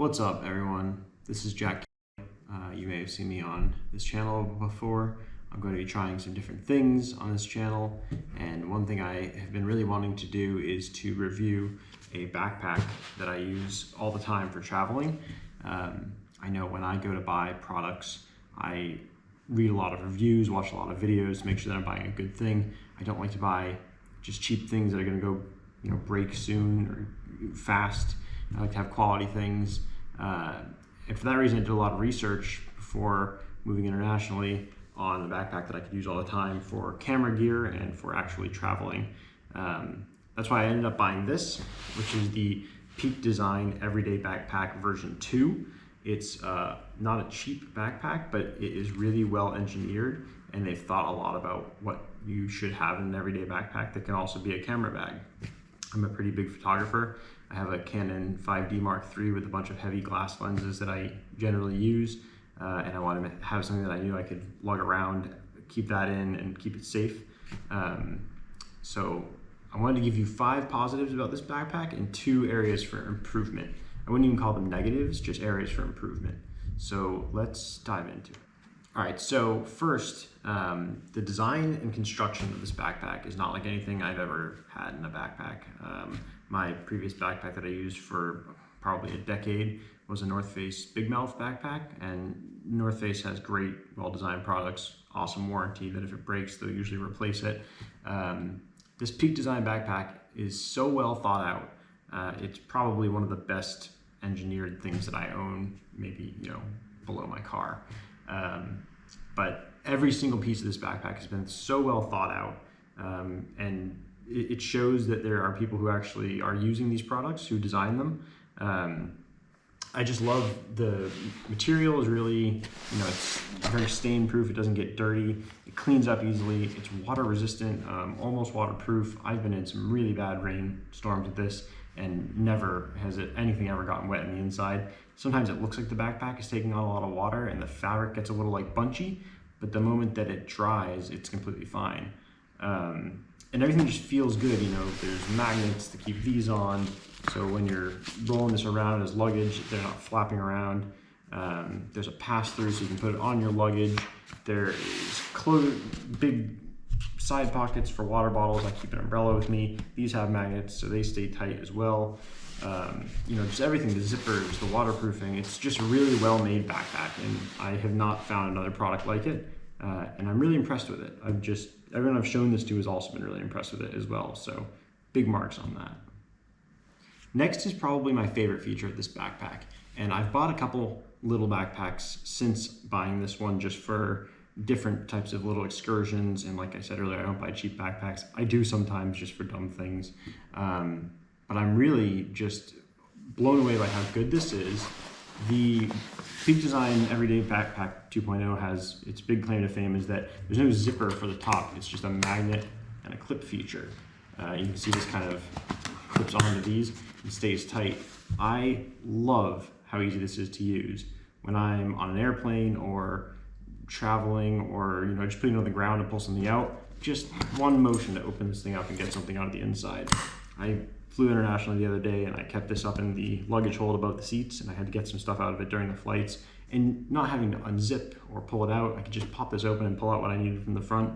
What's up, everyone? This is Jack. You may have seen me on this channel before. I'm going to be trying some different things on this channel, and one thing I have been really wanting to do is to review a backpack that I use all the time for traveling. I know when I go to buy products, I read a lot of reviews, watch a lot of videos to make sure that I'm buying a good thing. I don't like to buy just cheap things that are going to go, break soon or fast. I like to have quality things. And for that reason, I did a lot of research before moving internationally on the backpack that I could use all the time for camera gear and for actually traveling. That's why I ended up buying this, which is the Peak Design Everyday Backpack version 2. It's not a cheap backpack, but it is really well engineered, and they've thought a lot about what you should have in an everyday backpack that can also be a camera bag. I'm a pretty big photographer. I have a Canon 5D Mark III with a bunch of heavy glass lenses that I generally use, and I wanted to have something that I knew I could lug around, keep that in, and keep it safe. So I wanted to give you 5 positives about this backpack and 2 areas for improvement. I wouldn't even call them negatives, just areas for improvement. So let's dive into it. All right, so first, the design and construction of this backpack is not like anything I've ever had in a backpack. My previous backpack that I used for probably a decade was a North Face Big Mouth backpack, and North Face has great, well-designed products, awesome warranty that if it breaks, they'll usually replace it. This Peak Design backpack is so well thought out. It's probably one of the best engineered things that I own, maybe below my car. But every single piece of this backpack has been so well thought out, and it shows that there are people who actually are using these products, who design them. I just love the material is really, it's very stain proof. It doesn't get dirty. It cleans up easily. It's water resistant, almost waterproof. I've been in some really bad rainstorms with this, and never has anything ever gotten wet in the inside. Sometimes it looks like the backpack is taking on a lot of water and the fabric gets a little bunchy, but the moment that it dries, it's completely fine. And everything just feels good. There's magnets to keep these on, so when you're rolling this around as luggage, they're not flapping around. There's a pass-through so you can put it on your luggage. There is big side pockets for water bottles. I keep an umbrella with me. These have magnets, so they stay tight as well. Just everything, the zippers, the waterproofing, it's just a really well-made backpack, and I have not found another product like it, and I'm really impressed with it. Everyone I've shown this to has also been really impressed with it as well, so big marks on that. Next is probably my favorite feature of this backpack, and I've bought a couple little backpacks since buying this one just for different types of little excursions, and like I said earlier, I don't buy cheap backpacks. I do sometimes just for dumb things, but I'm really just blown away by how good this is. The Peak Design Everyday Backpack 2.0 has its big claim to fame is that there's no zipper for the top. It's just a magnet and a clip feature. You can see this kind of clips onto these and stays tight. I love how easy this is to use. When I'm on an airplane or traveling, or just putting it on the ground to pull something out, just one motion to open this thing up and get something out of the inside. I flew internationally the other day, and I kept this up in the luggage hold above the seats, and I had to get some stuff out of it during the flights, and not having to unzip or pull it out, I could just pop this open and pull out what I needed from the front.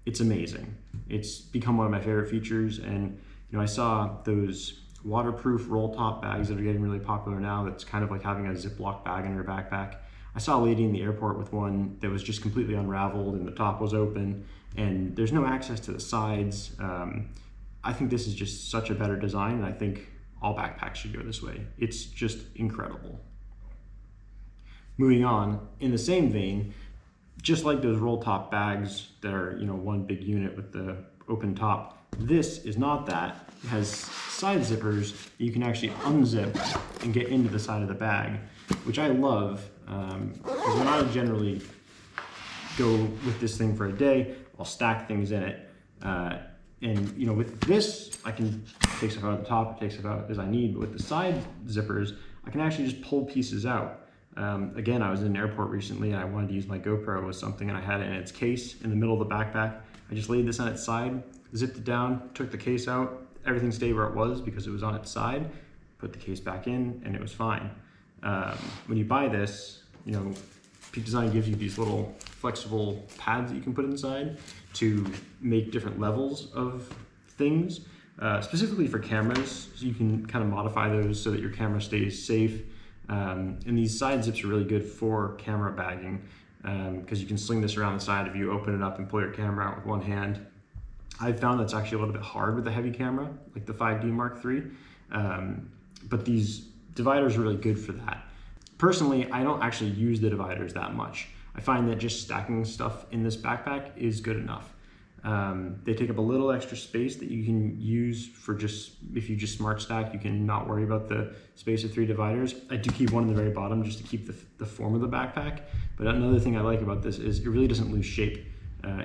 It's amazing. It's become one of my favorite features, and I saw those waterproof roll top bags that are getting really popular now. That's kind of like having a Ziploc bag in your backpack. I saw a lady in the airport with one that was just completely unraveled and the top was open, and there's no access to the sides. I think this is just such a better design, and I think all backpacks should go this way. It's just incredible. Moving on, in the same vein, just like those roll top bags that are one big unit with the open top, this is not that. It has side zippers that you can actually unzip and get into the side of the bag, which I love, because when I generally go with this thing for a day, I'll stack things in it. And with this, I can take stuff out of the top, take stuff out as I need. But with the side zippers, I can actually just pull pieces out. Again, I was in an airport recently, and I wanted to use my GoPro with something, and I had it in its case in the middle of the backpack. I just laid this on its side, zipped it down, took the case out. Everything stayed where it was because it was on its side. Put the case back in, and it was fine. when you buy this, Peak Design gives you these little flexible pads that you can put inside to make different levels of things, specifically for cameras. So you can kind of modify those so that your camera stays safe. And these side zips are really good for camera bagging because you can sling this around the side if you open it up and pull your camera out with one hand. I've found that's actually a little bit hard with a heavy camera, like the 5D Mark III, but these dividers are really good for that. Personally, I don't actually use the dividers that much. I find that just stacking stuff in this backpack is good enough. They take up a little extra space that you can use for if you just smart stack, you can not worry about the space of 3 dividers. I do keep one in the very bottom just to keep the form of the backpack. But another thing I like about this is it really doesn't lose shape.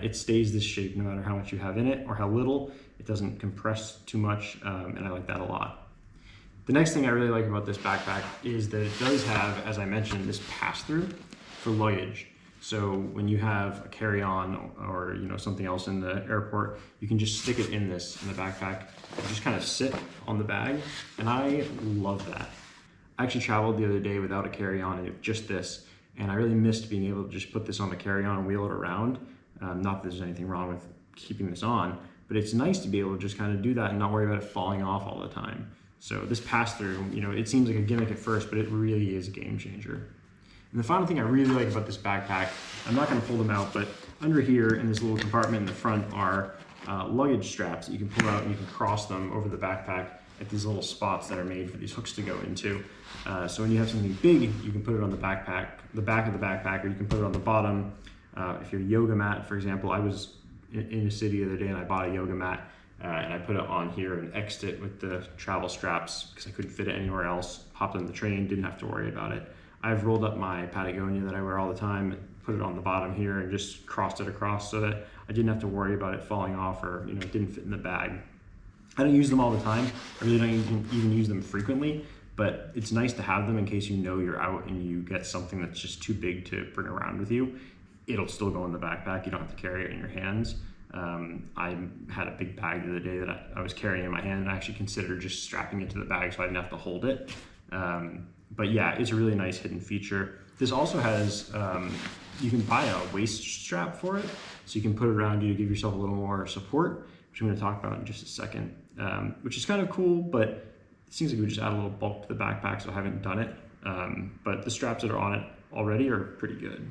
It stays this shape no matter how much you have in it or how little. It doesn't compress too much, and I like that a lot. The next thing I really like about this backpack is that it does have, as I mentioned, this pass-through for luggage. So when you have a carry-on or something else in the airport, you can just stick it in the backpack and just kind of sit on the bag, and I love that. I actually traveled the other day without a carry-on and just this, and I really missed being able to just put this on the carry-on and wheel it around. Not that there's anything wrong with keeping this on, but it's nice to be able to just kind of do that and not worry about it falling off all the time. So this pass-through, it seems like a gimmick at first, but it really is a game changer. And the final thing I really like about this backpack, I'm not going to pull them out, but under here in this little compartment in the front are luggage straps that you can pull out and you can cross them over the backpack at these little spots that are made for these hooks to go into. So when you have something big, you can put it on the back of the backpack, or you can put it on the bottom. If you're a yoga mat, for example, I was in a city the other day and I bought a yoga mat and I put it on here and X'd it with the travel straps because I couldn't fit it anywhere else. Hopped on the train, didn't have to worry about it. I've rolled up my Patagonia that I wear all the time and put it on the bottom here and just crossed it across so that I didn't have to worry about it falling off or it didn't fit in the bag. I don't use them all the time. I really don't even use them frequently, but it's nice to have them in case you're out and you get something that's just too big to bring around with you. It'll still go in the backpack. You don't have to carry it in your hands. I had a big bag the other day that I was carrying in my hand, and I actually considered just strapping it to the bag so I didn't have to hold it. But yeah, it's a really nice hidden feature. This also has, you can buy a waist strap for it, so you can put it around you to give yourself a little more support, which I'm going to talk about in just a second, which is kind of cool, but it seems like we just add a little bulk to the backpack, so I haven't done it. But the straps that are on it already are pretty good.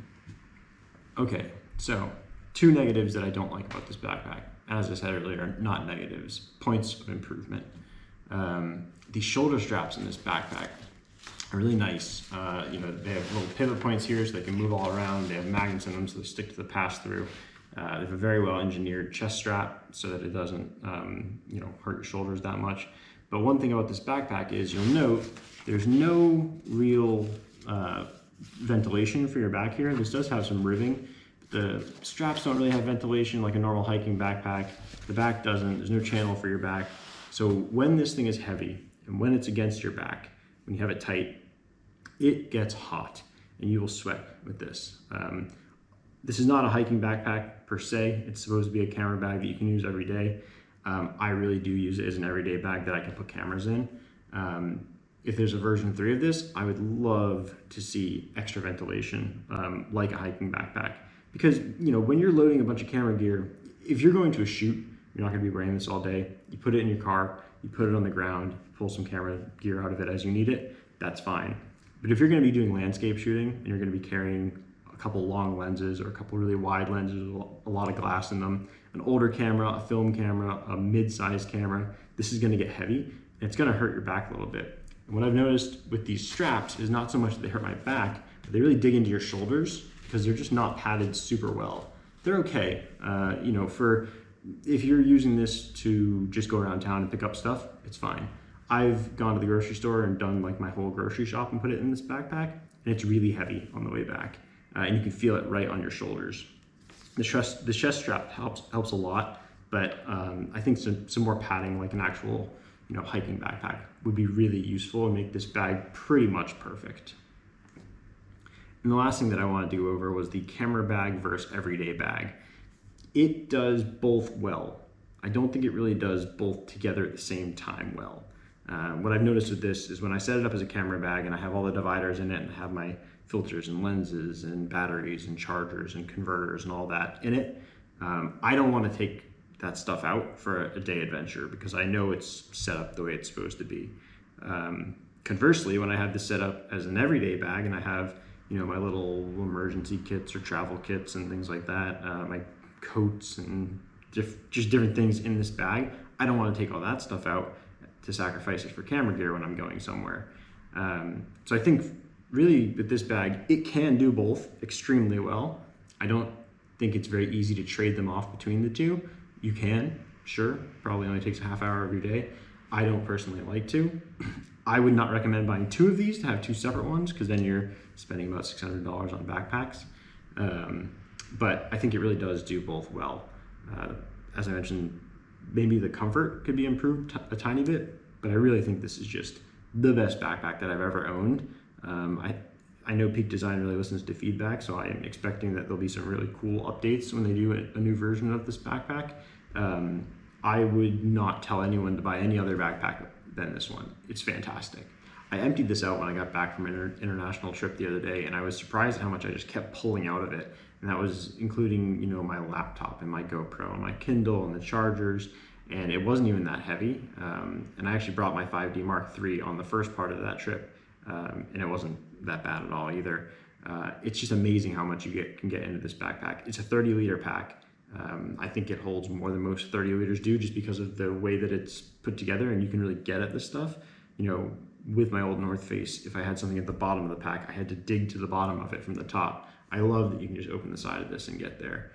Okay, so 2 negatives that I don't like about this backpack, as I said earlier, not negatives, points of improvement. These shoulder straps in this backpack are really nice. They have little pivot points here so they can move all around. They have magnets in them so they stick to the pass-through. They have a very well engineered chest strap so that it doesn't hurt your shoulders that much. But one thing about this backpack is you'll note there's no real ventilation for your back here. This does have some ribbing. The straps don't really have ventilation like a normal hiking backpack. The back doesn't. There's no channel for your back. So when this thing is heavy and when it's against your back, when you have it tight, it gets hot and you will sweat with this. This is not a hiking backpack per se. It's supposed to be a camera bag that you can use every day. I really do use it as an everyday bag that I can put cameras in. If there's a version 3 of this, I would love to see extra ventilation like a hiking backpack. Because when you're loading a bunch of camera gear, if you're going to a shoot, you're not going to be wearing this all day. You put it in your car, you put it on the ground, pull some camera gear out of it as you need it, that's fine. But if you're going to be doing landscape shooting and you're going to be carrying a couple long lenses or a couple really wide lenses with a lot of glass in them, an older camera, a film camera, a mid-sized camera, this is going to get heavy and it's going to hurt your back a little bit. And what I've noticed with these straps is not so much that they hurt my back, but they really dig into your shoulders because they're just not padded super well. They're okay, for if you're using this to just go around town and pick up stuff, it's fine. I've gone to the grocery store and done like my whole grocery shop and put it in this backpack, and it's really heavy on the way back, and you can feel it right on your shoulders. The chest strap helps a lot, but I think some more padding, like an actual hiking backpack, would be really useful and make this bag pretty much perfect. And the last thing that I want to do over was the camera bag versus everyday bag. It does both well. I don't think it really does both together at the same time well. What I've noticed with this is when I set it up as a camera bag and I have all the dividers in it and I have my filters and lenses and batteries and chargers and converters and all that in it, I don't want to take that stuff out for a day adventure because I know it's set up the way it's supposed to be. Conversely, when I have this set up as an everyday bag and I have, you know, my little emergency kits or travel kits and things like that, my coats and just different things in this bag, I don't want to take all that stuff out to sacrifice it for camera gear when I'm going somewhere. So I think really with this bag, it can do both extremely well. I don't think it's very easy to trade them off between the two. You can, sure, probably only takes a half hour of your day. I don't personally like to. I would not recommend buying two of these to have two separate ones because then you're spending about $600 on backpacks. But I think it really does do both well. As I mentioned, maybe the comfort could be improved a tiny bit, but I really think this is just the best backpack that I've ever owned. I know Peak Design really listens to feedback, so I am expecting that there'll be some really cool updates when they do a new version of this backpack. I would not tell anyone to buy any other backpack than this one. It's fantastic. I emptied this out when I got back from an international trip the other day, and I was surprised at how much I just kept pulling out of it. And that was including, you know, my laptop and my GoPro and my Kindle and the chargers, and it wasn't even that heavy. And I actually brought my 5D Mark III on the first part of that trip, and it wasn't that bad at all either. It's just amazing how much you can get into this backpack. It's a 30-liter pack. I think it holds more than most 30 liters do just because of the way that it's put together, and you can really get at this stuff. You know, with my old North Face, if I had something at the bottom of the pack, I had to dig to the bottom of it from the top. I love that you can just open the side of this and get there.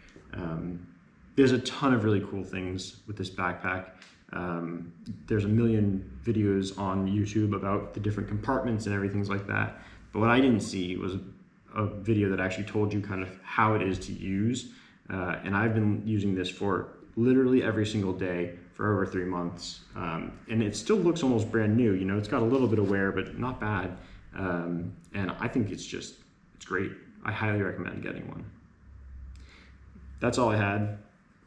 There's a ton of really cool things with this backpack. There's a million videos on YouTube about the different compartments and everything like that. But what I didn't see was a video that actually told you kind of how it is to use. And I've been using this for literally every single day for over 3 months. And it still looks almost brand new. You know, it's got a little bit of wear, but not bad. And I think it's great. I highly recommend getting one. That's all I had.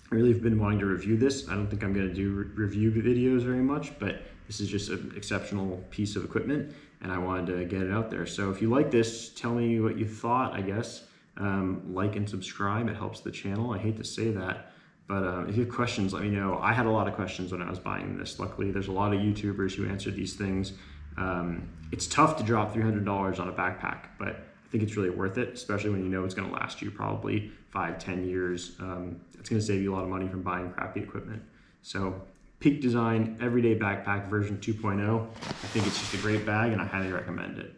I really have been wanting to review this. I don't think I'm going to do review videos very much, but this is just an exceptional piece of equipment and I wanted to get it out there. So if you like this, tell me what you thought, I guess. Like and subscribe, it helps the channel. I hate to say that, but if you have questions, let me know. I had a lot of questions when I was buying this. Luckily, there's a lot of YouTubers who answer these things. It's tough to drop $300 on a backpack, but I think it's really worth it, especially when you know it's going to last you probably 5-10 years. It's going to save you a lot of money from buying crappy equipment. So Peak Design Everyday Backpack version 2.0. I think it's just a great bag and I highly recommend it.